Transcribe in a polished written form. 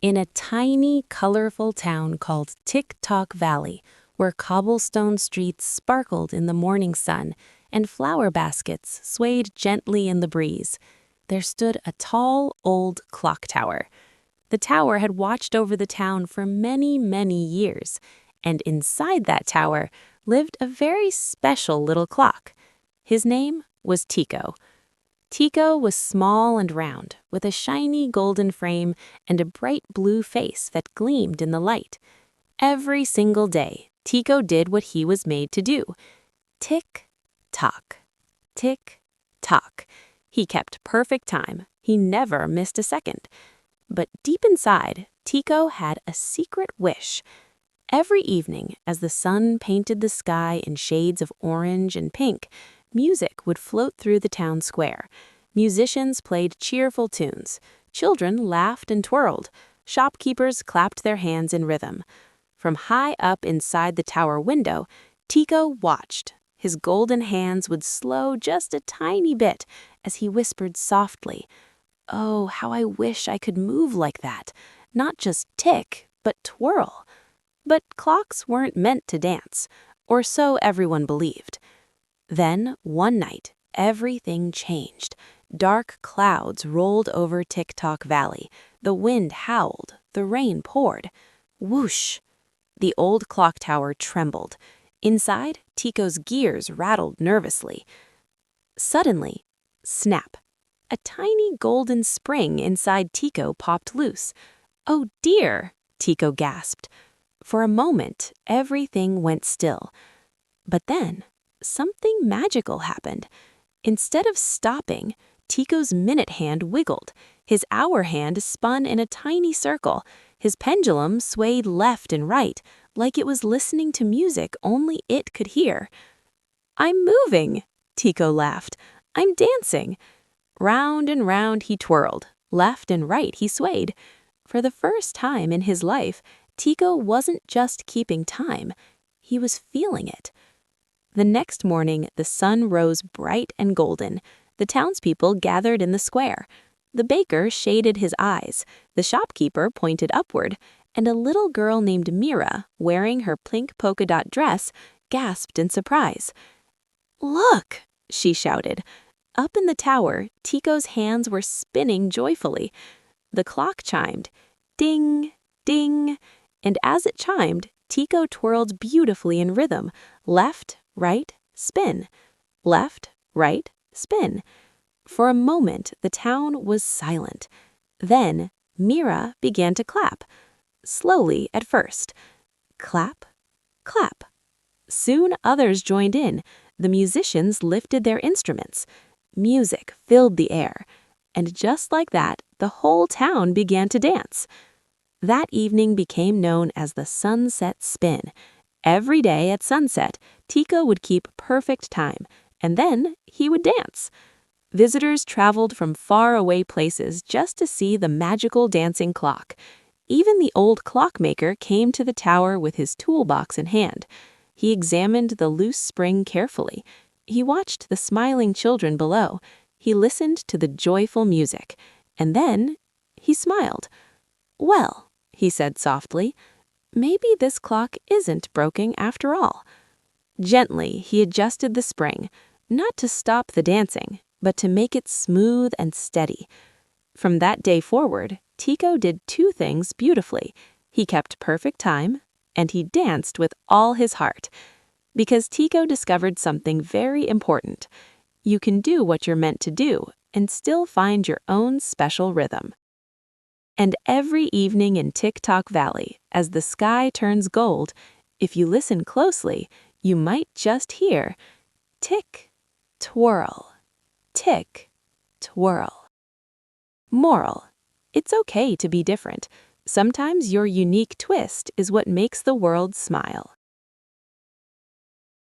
In a tiny, colorful town called Tick-Tock Valley, where cobblestone streets sparkled in the morning sun and flower baskets swayed gently in the breeze, there stood a tall, old clock tower. The tower had watched over the town for many, many years, and inside that tower lived a very special little clock. His name was Tico. Tico was small and round, with a shiny golden frame and a bright blue face that gleamed in the light. Every single day, Tico did what he was made to do. Tick-tock, tick-tock. He kept perfect time. He never missed a second. But deep inside, Tico had a secret wish. Every evening, as the sun painted the sky in shades of orange and pink, music would float through the town square. Musicians played cheerful tunes. Children laughed and twirled. Shopkeepers clapped their hands in rhythm. From high up inside the tower window, Tico watched. His golden hands would slow just a tiny bit as he whispered softly, "Oh, how I wish I could move like that. Not just tick, but twirl." But clocks weren't meant to dance, or so everyone believed. Then, one night, everything changed. Dark clouds rolled over Tick-Tock Valley. The wind howled. The rain poured. Whoosh! The old clock tower trembled. Inside, Tico's gears rattled nervously. Suddenly, snap! A tiny golden spring inside Tico popped loose. "Oh dear!" Tico gasped. For a moment, everything went still. But then, something magical happened. Instead of stopping, Tico's minute hand wiggled. His hour hand spun in a tiny circle. His pendulum swayed left and right, like it was listening to music only it could hear. "I'm moving," Tico laughed. "I'm dancing." Round and round he twirled. Left and right he swayed. For the first time in his life, Tico wasn't just keeping time. He was feeling it. The next morning, the sun rose bright and golden. The townspeople gathered in the square. The baker shaded his eyes. The shopkeeper pointed upward. And a little girl named Mira, wearing her pink polka dot dress, gasped in surprise. "Look!" she shouted. Up in the tower, Tico's hands were spinning joyfully. The clock chimed. Ding, ding. And as it chimed, Tico twirled beautifully in rhythm. Left, right, spin. Left, right, spin. For a moment, the town was silent. Then, Mira began to clap. Slowly at first. Clap, clap. Soon others joined in. The musicians lifted their instruments. Music filled the air. And just like that, the whole town began to dance. That evening became known as the Sunset Spin. Every day at sunset, Tico would keep perfect time, and then he would dance. Visitors traveled from far-away places just to see the magical dancing clock. Even the old clockmaker came to the tower with his toolbox in hand. He examined the loose spring carefully. He watched the smiling children below. He listened to the joyful music. And then he smiled. "Well," he said softly, "maybe this clock isn't broken after all." Gently, he adjusted the spring, not to stop the dancing, but to make it smooth and steady. From that day forward, Tico did two things beautifully. He kept perfect time, and he danced with all his heart. Because Tico discovered something very important. You can do what you're meant to do and still find your own special rhythm. And every evening in Tick-Tock Valley, as the sky turns gold, if you listen closely, you might just hear tick, twirl, tick, twirl. Moral: it's okay to be different. Sometimes your unique twist is what makes the world smile.